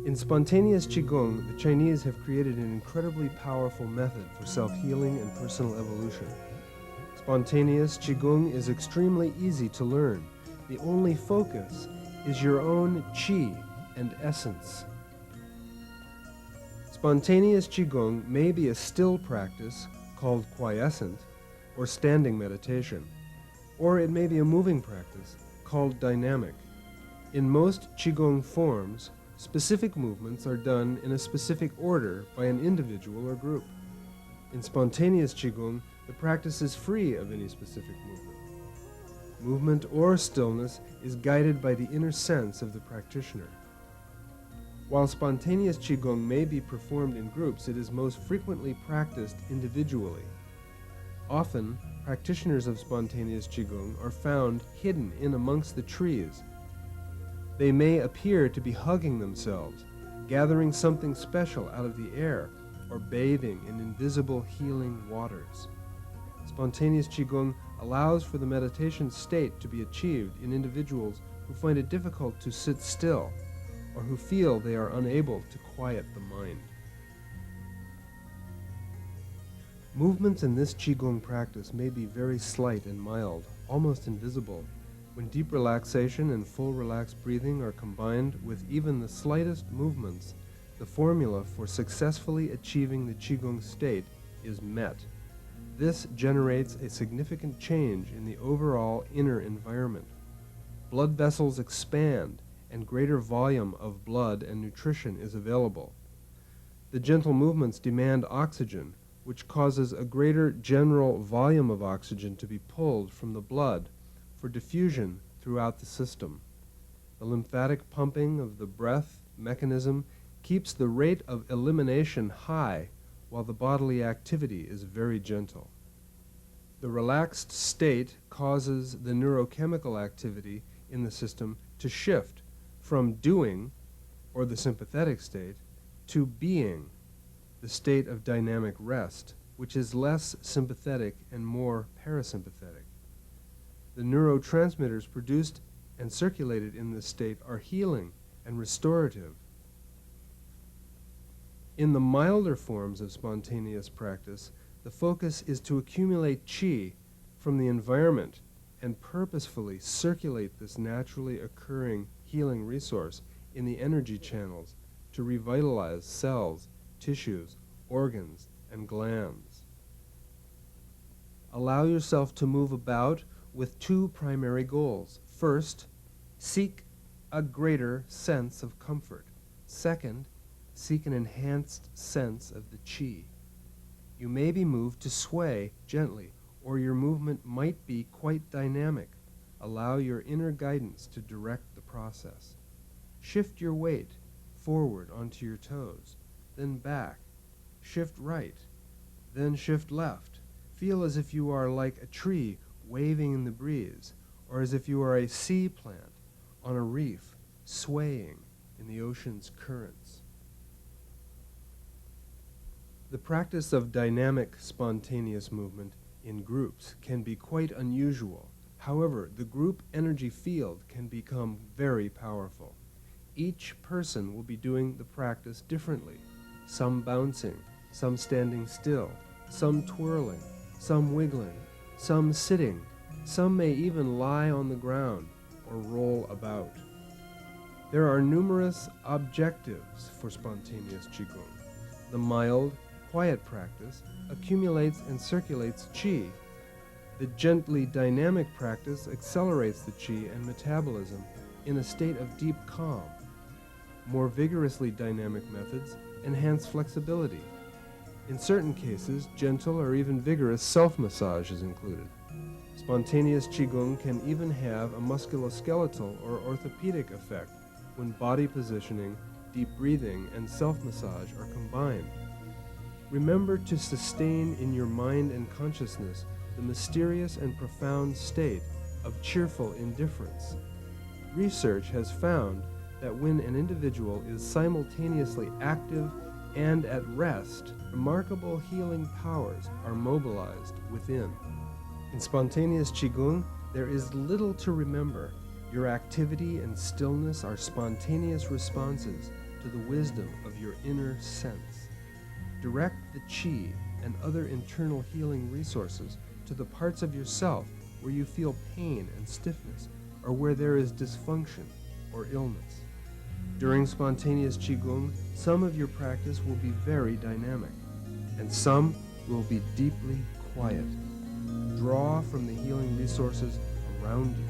In spontaneous Qigong, the Chinese have created an incredibly powerful method for self-healing and personal evolution. Spontaneous Qigong is extremely easy to learn. The only focus is your own qi and essence. Spontaneous Qigong may be a still practice called quiescent or standing meditation, or it may be a moving practice called dynamic. In most Qigong forms, specific movements are done in a specific order by an individual or group. In spontaneous Qigong, the practice is free of any specific movement. Movement or stillness is guided by the inner sense of the practitioner. While spontaneous Qigong may be performed in groups, it is most frequently practiced individually. Often, practitioners of spontaneous Qigong are found hidden in amongst the trees. They may appear to be hugging themselves, gathering something special out of the air, or bathing in invisible healing waters. Spontaneous Qigong allows for the meditation state to be achieved in individuals who find it difficult to sit still, or who feel they are unable to quiet the mind. Movements in this Qigong practice may be very slight and mild, almost invisible. When deep relaxation and full relaxed breathing are combined with even the slightest movements, the formula for successfully achieving the Qigong state is met. This generates a significant change in the overall inner environment. Blood vessels expand, and greater volume of blood and nutrition is available. The gentle movements demand oxygen, which causes a greater general volume of oxygen to be pulled from the blood for diffusion throughout the system. The lymphatic pumping of the breath mechanism keeps the rate of elimination high, while the bodily activity is very gentle. The relaxed state causes the neurochemical activity in the system to shift from doing, or the sympathetic state, to being, the state of dynamic rest, which is less sympathetic and more parasympathetic. The neurotransmitters produced and circulated in this state are healing and restorative. In the milder forms of spontaneous practice, the focus is to accumulate qi from the environment and purposefully circulate this naturally occurring healing resource in the energy channels to revitalize cells, tissues, organs, and glands. Allow yourself to move about with two primary goals. First, seek a greater sense of comfort. Second, seek an enhanced sense of the qi. You may be moved to sway gently, or your movement might be quite dynamic. Allow your inner guidance to direct the process. Shift your weight forward onto your toes, then back. Shift right, then shift left. Feel as if you are like a tree waving in the breeze, or as if you are a sea plant on a reef swaying in the ocean's currents. The practice of dynamic, spontaneous movement in groups can be quite unusual. However, the group energy field can become very powerful. Each person will be doing the practice differently. Some bouncing, some standing still, some twirling, some wiggling, some sitting. Some may even lie on the ground or roll about. There are numerous objectives for spontaneous Qigong. The mild, quiet practice accumulates and circulates qi. The gently dynamic practice accelerates the qi and metabolism in a state of deep calm. More vigorously dynamic methods enhance flexibility. In certain cases, gentle or even vigorous self-massage is included. Spontaneous Qigong can even have a musculoskeletal or orthopedic effect when body positioning, deep breathing, and self-massage are combined. Remember to sustain in your mind and consciousness the mysterious and profound state of cheerful indifference. Research has found that when an individual is simultaneously active and at rest, remarkable healing powers are mobilized within. In spontaneous Qigong, there is little to remember. Your activity and stillness are spontaneous responses to the wisdom of your inner sense. Direct the qi and other internal healing resources to the parts of yourself where you feel pain and stiffness, or where there is dysfunction or illness. During spontaneous QiGong, some of your practice will be very dynamic, and some will be deeply quiet. Draw from the healing resources around you.